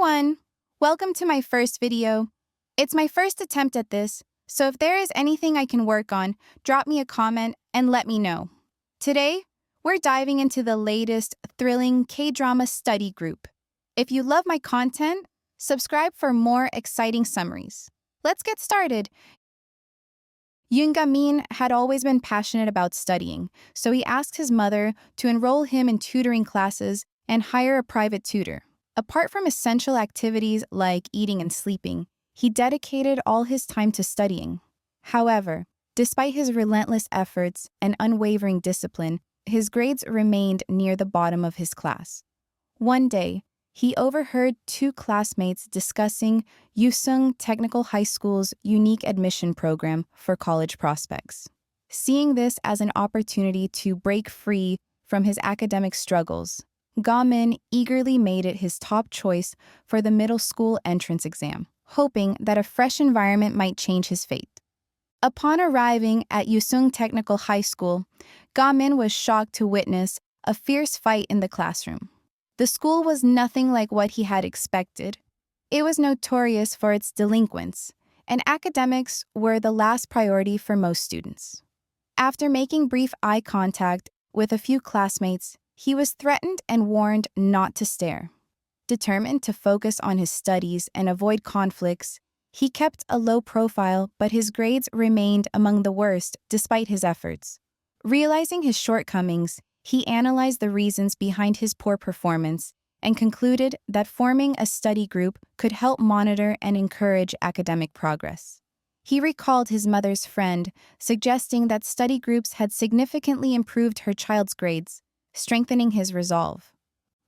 everyone! Welcome to my first video. It's my first attempt at this, so if there is anything I can work on, drop me a comment and let me know. Today, we're diving into the latest thrilling K-drama study group. If you love my content, subscribe for more exciting summaries. Let's get started. Yoon Ga-min had always been passionate about studying, so he asked his mother to enroll him in tutoring classes and hire a private tutor. Apart from essential activities like eating and sleeping, he dedicated all his time to studying. However, despite his relentless efforts and unwavering discipline, his grades remained near the bottom of his class. One day, he overheard two classmates discussing Yusung Technical High School's unique admission program for college prospects. Seeing this as an opportunity to break free from his academic struggles, Ga-min eagerly made it his top choice for the middle school entrance exam, hoping that a fresh environment might change his fate. Upon arriving at Yusung Technical High School, Ga-min was shocked to witness a fierce fight in the classroom. The school was nothing like what he had expected. It was notorious for its delinquents, and academics were the last priority for most students. After making brief eye contact with a few classmates, he was threatened and warned not to stare. Determined to focus on his studies and avoid conflicts, he kept a low profile, but his grades remained among the worst despite his efforts. Realizing his shortcomings, he analyzed the reasons behind his poor performance and concluded that forming a study group could help monitor and encourage academic progress. He recalled his mother's friend, suggesting that study groups had significantly improved her child's grades, strengthening his resolve.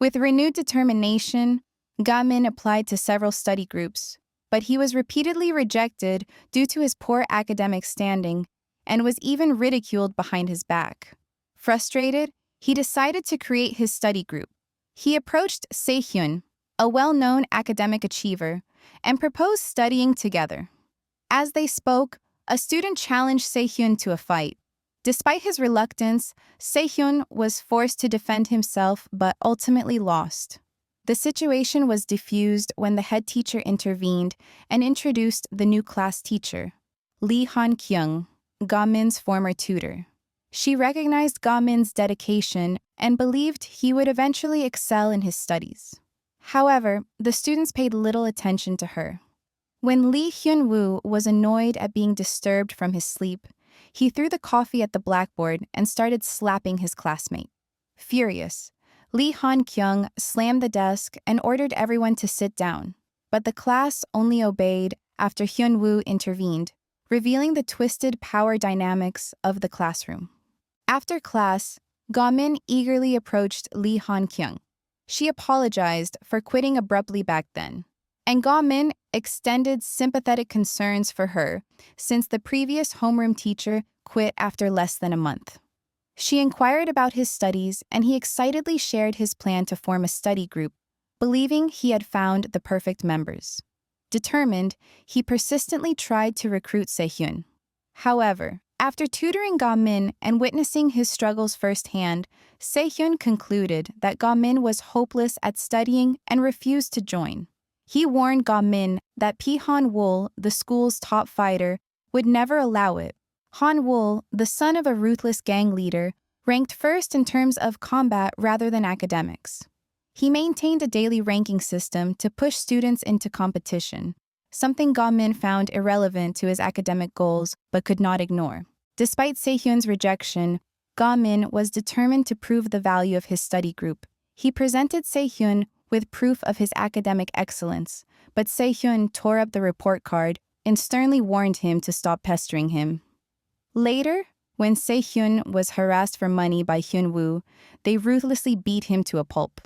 With renewed determination, Ga-min applied to several study groups, but he was repeatedly rejected due to his poor academic standing and was even ridiculed behind his back. Frustrated, he decided to create his study group. He approached Se-hyun, a well-known academic achiever, and proposed studying together. As they spoke, a student challenged Se-hyun to a fight. Despite his reluctance, Se-hyun was forced to defend himself but ultimately lost. The situation was diffused when the head teacher intervened and introduced the new class teacher, Lee Han-kyung, Ga-min's former tutor. She recognized Ga-min's dedication and believed he would eventually excel in his studies. However, the students paid little attention to her. When Lee Hyun-woo was annoyed at being disturbed from his sleep, he threw the coffee at the blackboard and started slapping his classmate. Furious, Lee Han-kyung slammed the desk and ordered everyone to sit down, but the class only obeyed after Hyun-woo intervened, revealing the twisted power dynamics of the classroom. After class, Ga-min eagerly approached Lee Han-kyung. She apologized for quitting abruptly back then, and Ga-min extended sympathetic concerns for her since the previous homeroom teacher quit after less than a month. She inquired about his studies, and he excitedly shared his plan to form a study group, believing he had found the perfect members. Determined, he persistently tried to recruit Se-hyun. However, after tutoring Ga-min and witnessing his struggles firsthand, Se-hyun concluded that Ga-min was hopeless at studying and refused to join. He warned Ga-min that Pi Han-wol, the school's top fighter, would never allow it. Han-wol, the son of a ruthless gang leader, ranked first in terms of combat rather than academics. He maintained a daily ranking system to push students into competition, something Ga-min found irrelevant to his academic goals but could not ignore. Despite Se-hyun's rejection, Ga-min was determined to prove the value of his study group. He presented Se-hyun with proof of his academic excellence, but Se-hyun tore up the report card and sternly warned him to stop pestering him. Later, when Se-hyun was harassed for money by Hyun-woo, they ruthlessly beat him to a pulp.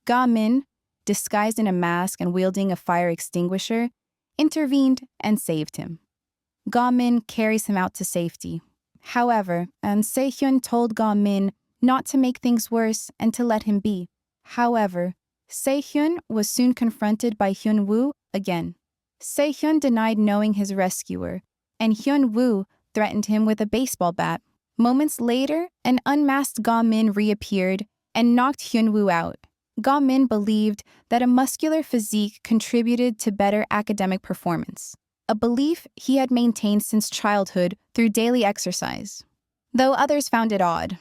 Ga-min, disguised in a mask and wielding a fire extinguisher, intervened and saved him. Ga-min carries him out to safety. However, Se-hyun told Ga-min not to make things worse and to let him be. However, Se-hyun was soon confronted by Hyun-woo again. Se-hyun denied knowing his rescuer, and Hyun-woo threatened him with a baseball bat. Moments later, an unmasked Ga-min reappeared and knocked Hyun-woo out. Ga-min believed that a muscular physique contributed to better academic performance, a belief he had maintained since childhood through daily exercise. Though others found it odd.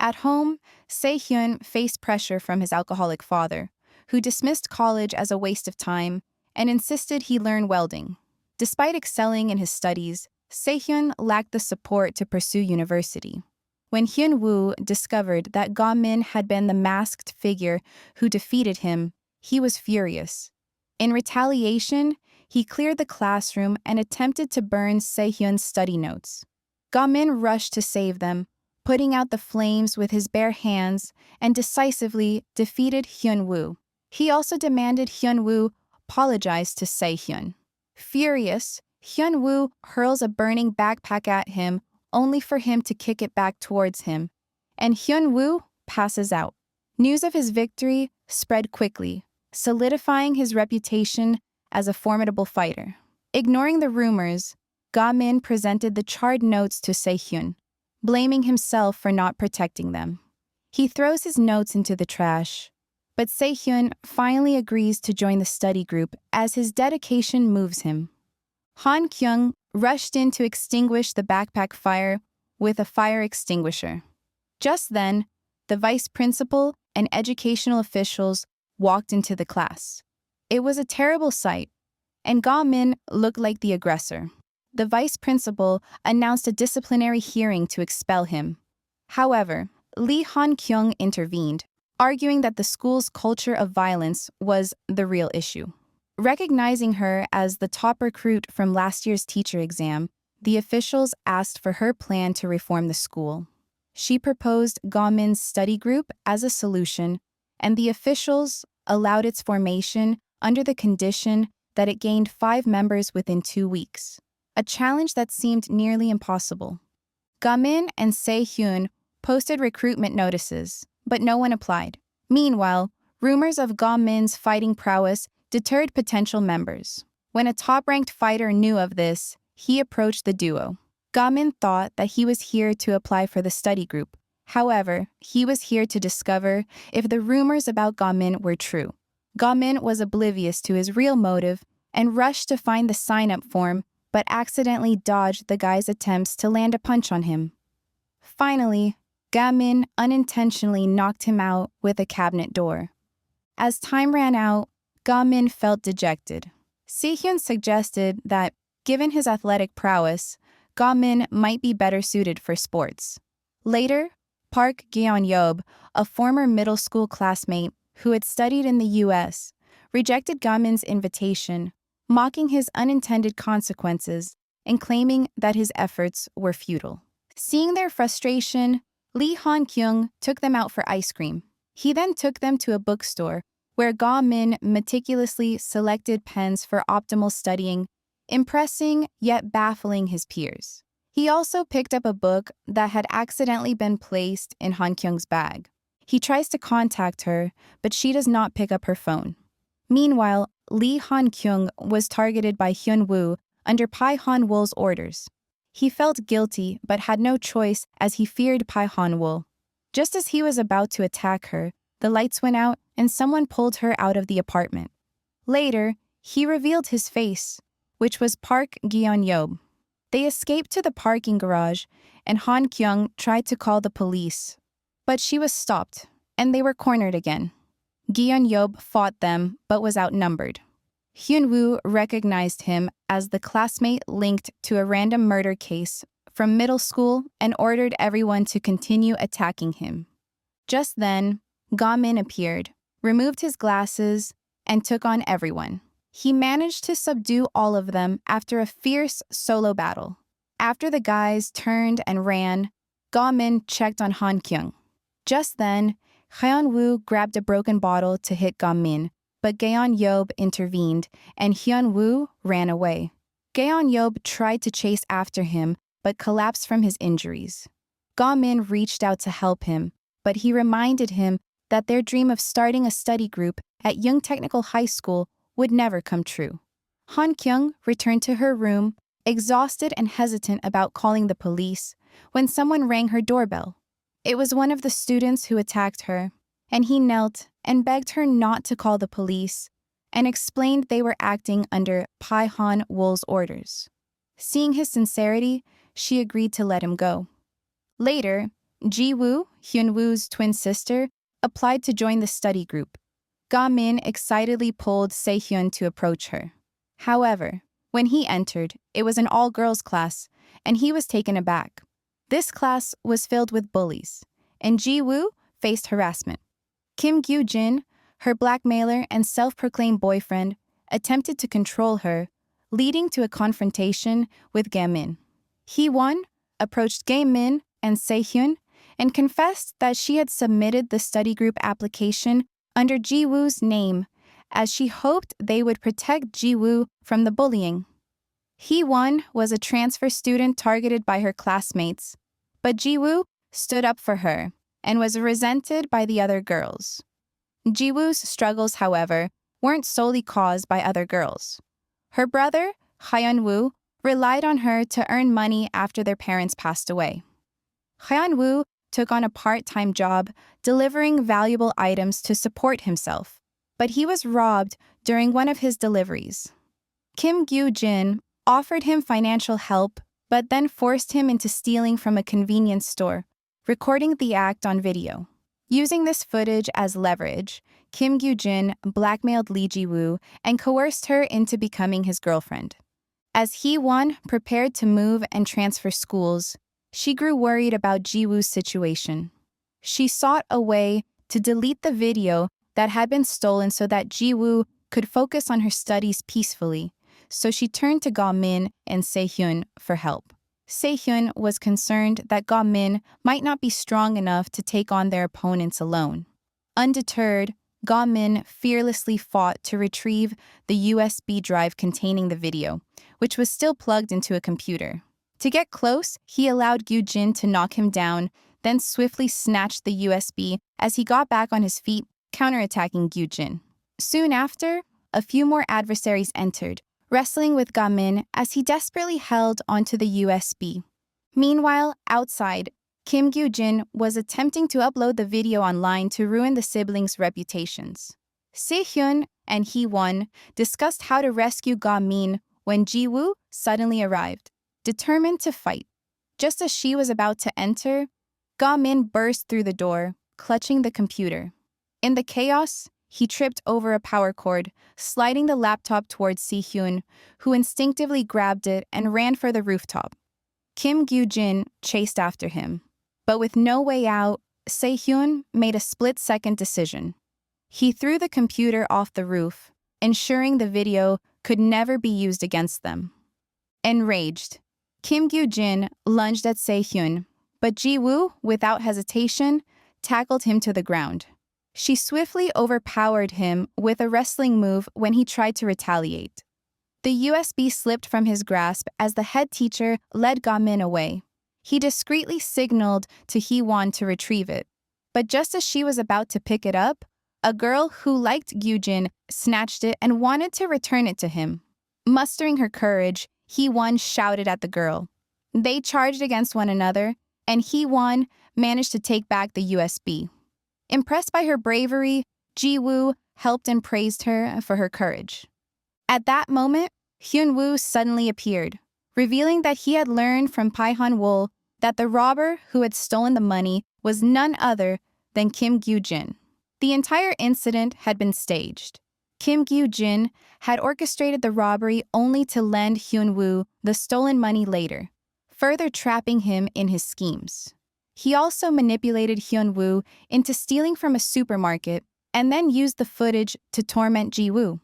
At home, Se-hyun faced pressure from his alcoholic father, who dismissed college as a waste of time and insisted he learn welding. Despite excelling in his studies, Se-hyun lacked the support to pursue university. When Hyun-woo discovered that Ga-min had been the masked figure who defeated him, he was furious. In retaliation, he cleared the classroom and attempted to burn Se-hyun's study notes. Ga-min rushed to save them, putting out the flames with his bare hands, and decisively defeated Hyun-woo. He also demanded Hyun-woo apologize to Se-hyun. Furious, Hyun-woo hurls a burning backpack at him, only for him to kick it back towards him, and Hyun-woo passes out. News of his victory spread quickly, solidifying his reputation as a formidable fighter. Ignoring the rumors, Ga-min presented the charred notes to Se-hyun, blaming himself for not protecting them. He throws his notes into the trash, but Se-hyun finally agrees to join the study group as his dedication moves him. Han Kyung rushed in to extinguish the backpack fire with a fire extinguisher. Just then, the vice principal and educational officials walked into the class. It was a terrible sight, and Ga-min looked like the aggressor. The vice principal announced a disciplinary hearing to expel him. However, Lee Han-kyung intervened, arguing that the school's culture of violence was the real issue. Recognizing her as the top recruit from last year's teacher exam, the officials asked for her plan to reform the school. She proposed Ga-min's study group as a solution, and the officials allowed its formation under the condition that it gained 5 members within 2 weeks, a challenge that seemed nearly impossible. Ga-min and Se-hyun posted recruitment notices, but no one applied. Meanwhile, rumors of Ga-min's fighting prowess deterred potential members. When a top-ranked fighter knew of this, he approached the duo. Ga-min thought that he was here to apply for the study group. However, he was here to discover if the rumors about Ga-min were true. Ga-min was oblivious to his real motive and rushed to find the sign-up form, but accidentally dodged the guy's attempts to land a punch on him. Finally, Ga-min unintentionally knocked him out with a cabinet door. As time ran out, Ga-min felt dejected. Se-hyun suggested that, given his athletic prowess, Ga-min might be better suited for sports. Later, Park Geon-yob, a former middle school classmate who had studied in the U.S., rejected Ga-min's invitation, mocking his unintended consequences and claiming that his efforts were futile. Seeing their frustration, Lee Han-kyung took them out for ice cream. He then took them to a bookstore where Ga-min meticulously selected pens for optimal studying, impressing yet baffling his peers. He also picked up a book that had accidentally been placed in Han-kyung's bag. He tries to contact her, but she does not pick up her phone. Meanwhile, Lee Han-kyung was targeted by Hyun-woo under Pai Han-wool's orders. He felt guilty but had no choice as he feared Pai Han-wool. Just as he was about to attack her, the lights went out and someone pulled her out of the apartment. Later, he revealed his face, which was Park Geon-yob. They escaped to the parking garage, and Han Kyung tried to call the police. But she was stopped, and they were cornered again. Geon-yob fought them, but was outnumbered. Hyun-woo recognized him as the classmate linked to a random murder case from middle school and ordered everyone to continue attacking him. Just then, Ga-min appeared, removed his glasses, and took on everyone. He managed to subdue all of them after a fierce solo battle. After the guys turned and ran, Ga-min checked on Han Kyung. Just then, Hyun-woo grabbed a broken bottle to hit Ga-min, but Geon-yob intervened, and Hyun-woo ran away. Geon-yob tried to chase after him, but collapsed from his injuries. Ga-min reached out to help him, but he reminded him that their dream of starting a study group at Young Technical High School would never come true. Han Kyung returned to her room, exhausted and hesitant about calling the police, when someone rang her doorbell. It was one of the students who attacked her, and he knelt and begged her not to call the police and explained they were acting under Pai-han Wool's orders. Seeing his sincerity, she agreed to let him go. Later, Ji-woo, Hyun-woo's twin sister, applied to join the study group. Ga-min excitedly pulled Se-hyun to approach her. However, when he entered, it was an all-girls class, and he was taken aback. This class was filled with bullies, and Ji-woo faced harassment. Kim Gyu-jin, her blackmailer and self-proclaimed boyfriend, attempted to control her, leading to a confrontation with Ga-min. Hee-won approached Ga-min and Se-hyun and confessed that she had submitted the study group application under Ji-woo's name, as she hoped they would protect Ji-woo from the bullying. Hee-won was a transfer student targeted by her classmates, but Ji-woo stood up for her and was resented by the other girls. Ji-woo's struggles, however, weren't solely caused by other girls. Her brother, Hyun-woo, relied on her to earn money after their parents passed away. Hyun-woo took on a part-time job delivering valuable items to support himself, but he was robbed during one of his deliveries. Kim Gyu-jin offered him financial help, but then forced him into stealing from a convenience store, recording the act on video. Using this footage as leverage, Kim Gyu-jin blackmailed Lee Ji-woo and coerced her into becoming his girlfriend. As Hee-won prepared to move and transfer schools, she grew worried about Ji-woo's situation. She sought a way to delete the video that had been stolen so that Ji-woo could focus on her studies peacefully, so she turned to Ga-min and Se-hyun for help. Se-hyun was concerned that Ga-min might not be strong enough to take on their opponents alone. Undeterred, Ga-min fearlessly fought to retrieve the USB drive containing the video, which was still plugged into a computer. To get close, he allowed Gyu-jin to knock him down, then swiftly snatched the USB as he got back on his feet, counterattacking Gyu-jin. Soon after, a few more adversaries entered, wrestling with Ga-min as he desperately held onto the USB. Meanwhile, outside, Kim Gyu-jin was attempting to upload the video online to ruin the siblings' reputations. Se-hyun and Hee-won discussed how to rescue Ga-min when Ji-woo suddenly arrived, determined to fight. Just as she was about to enter, Ga-min burst through the door, clutching the computer. In the chaos, he tripped over a power cord, sliding the laptop towards Se-hyun, who instinctively grabbed it and ran for the rooftop. Kim Gyu-jin chased after him. But with no way out, Se-hyun made a split-second decision. He threw the computer off the roof, ensuring the video could never be used against them. Enraged, Kim Gyu-jin lunged at Se-hyun, but Ji-woo, without hesitation, tackled him to the ground. She swiftly overpowered him with a wrestling move when he tried to retaliate. The USB slipped from his grasp as the head teacher led Ga-min away. He discreetly signaled to Hee-won to retrieve it. But just as she was about to pick it up, a girl who liked Gyu-jin snatched it and wanted to return it to him. Mustering her courage, Hee-won shouted at the girl. They charged against one another, and Hee-won managed to take back the USB. Impressed by her bravery, Ji-woo helped and praised her for her courage. At that moment, Hyun-woo suddenly appeared, revealing that he had learned from Pai-han Wool that the robber who had stolen the money was none other than Kim Gyu-jin. The entire incident had been staged. Kim Gyu-jin had orchestrated the robbery only to lend Hyun-woo the stolen money later, further trapping him in his schemes. He also manipulated Hyun-woo into stealing from a supermarket and then used the footage to torment Ji-woo.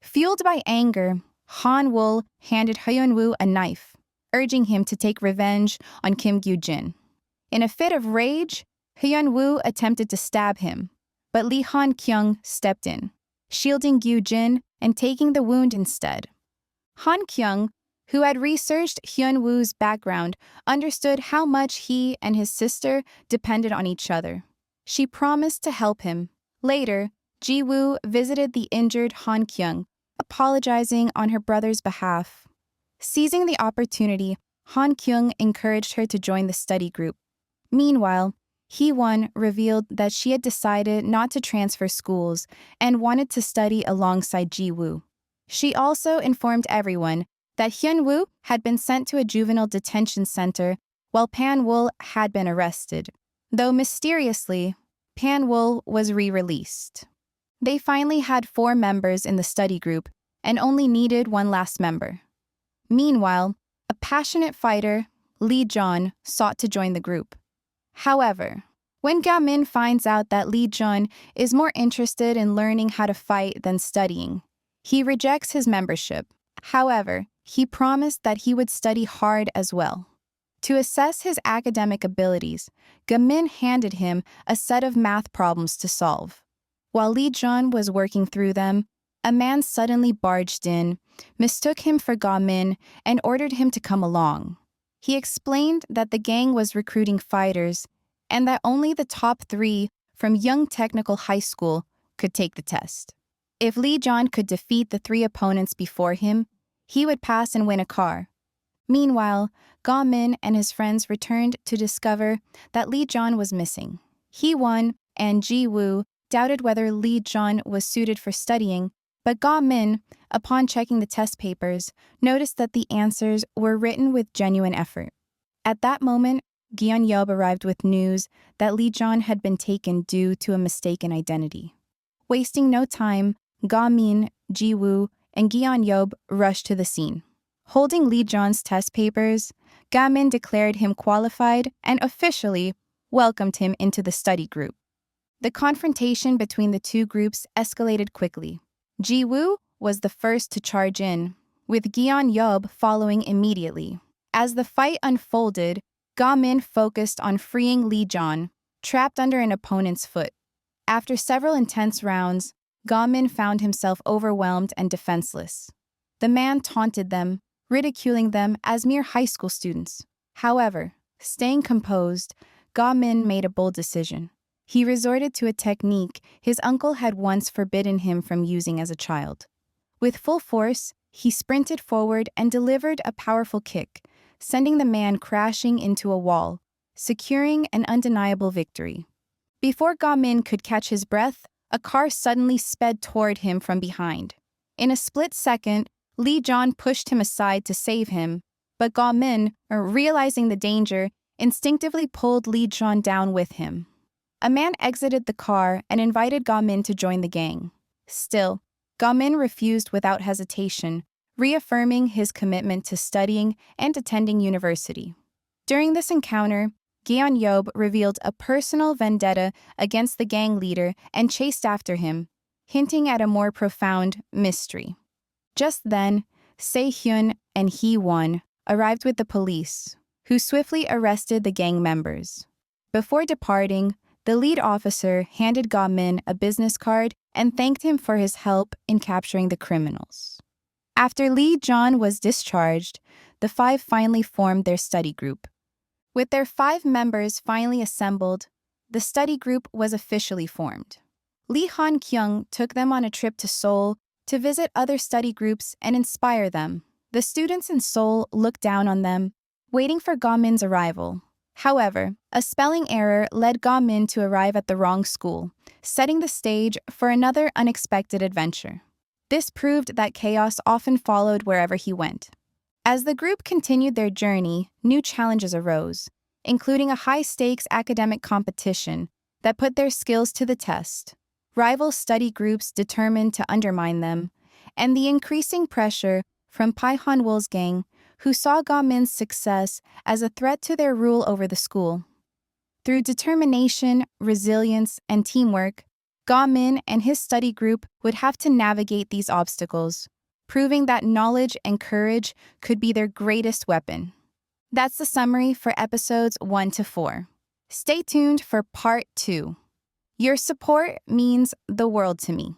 Fueled by anger, Han-woo handed Hyun-woo a knife, urging him to take revenge on Kim Gyu-jin. In a fit of rage, Hyun-woo attempted to stab him, but Lee Han-kyung stepped in, shielding Gyu-jin and taking the wound instead. Han-kyung, who had researched Hyun-woo's background, understood how much he and his sister depended on each other. She promised to help him. Later, Ji-woo visited the injured Han-kyung, apologizing on her brother's behalf. Seizing the opportunity, Han-kyung encouraged her to join the study group. Meanwhile, Hee-won revealed that she had decided not to transfer schools and wanted to study alongside Ji-woo. She also informed everyone that Hyun-woo had been sent to a juvenile detention center while Pan-wool had been arrested, though mysteriously, Pan-wool was re-released. They finally had 4 members in the study group and only needed one last member. Meanwhile, a passionate fighter, Lee Jun, sought to join the group. However, when Ga-min finds out that Lee Jun is more interested in learning how to fight than studying, he rejects his membership. However, he promised that he would study hard as well. To assess his academic abilities, Ga-min handed him a set of math problems to solve. While Lee Jun was working through them, a man suddenly barged in, mistook him for Ga-min, and ordered him to come along. He explained that the gang was recruiting fighters and that only the top 3 from Young Technical High School could take the test. If Lee Jun could defeat the 3 opponents before him, he would pass and win a car. Meanwhile, Ga-min and his friends returned to discover that Lee Jun was missing. Hee-won and Ji-woo doubted whether Lee Jun was suited for studying, but Ga-min, upon checking the test papers, noticed that the answers were written with genuine effort. At that moment, Gyeon-yeob arrived with news that Lee Jun had been taken due to a mistaken identity. Wasting no time, Ga-min, Ji-woo, and Gyeon-yeob rushed to the scene. Holding Lee Jun's test papers, Ga-min declared him qualified and officially welcomed him into the study group. The confrontation between the 2 groups escalated quickly. Ji-woo was the first to charge in, with Gyeon-yeob following immediately. As the fight unfolded, Ga-min focused on freeing Lee Jun, trapped under an opponent's foot. After several intense rounds, Ga-min found himself overwhelmed and defenseless. The man taunted them, ridiculing them as mere high school students. However, staying composed, Ga-min made a bold decision. He resorted to a technique his uncle had once forbidden him from using as a child. With full force, he sprinted forward and delivered a powerful kick, sending the man crashing into a wall, securing an undeniable victory. Before Ga-min could catch his breath, a car suddenly sped toward him from behind. In a split second, Lee Jun pushed him aside to save him, but Ga-min, realizing the danger, instinctively pulled Lee Jun down with him. A man exited the car and invited Ga-min to join the gang. Still, Ga-min refused without hesitation, reaffirming his commitment to studying and attending university. During this encounter, Gyeon-yeob revealed a personal vendetta against the gang leader and chased after him, hinting at a more profound mystery. Just then, Se-hyun and Hee-won arrived with the police, who swiftly arrested the gang members. Before departing, the lead officer handed Ga-min a business card and thanked him for his help in capturing the criminals. After Lee Jun was discharged, the 5 finally formed their study group. With their 5 members finally assembled, the study group was officially formed. Lee Han-kyung took them on a trip to Seoul to visit other study groups and inspire them. The students in Seoul looked down on them, waiting for Ga-min's arrival. However, a spelling error led Ga-min to arrive at the wrong school, setting the stage for another unexpected adventure. This proved that chaos often followed wherever he went. As the group continued their journey, new challenges arose, including a high-stakes academic competition that put their skills to the test, rival study groups determined to undermine them, and the increasing pressure from Pai Han-wool's gang, who saw Ga-min's success as a threat to their rule over the school. Through determination, resilience, and teamwork, Ga-min and his study group would have to navigate these obstacles, proving that knowledge and courage could be their greatest weapon. That's the summary for episodes 1 to 4. Stay tuned for part 2. Your support means the world to me.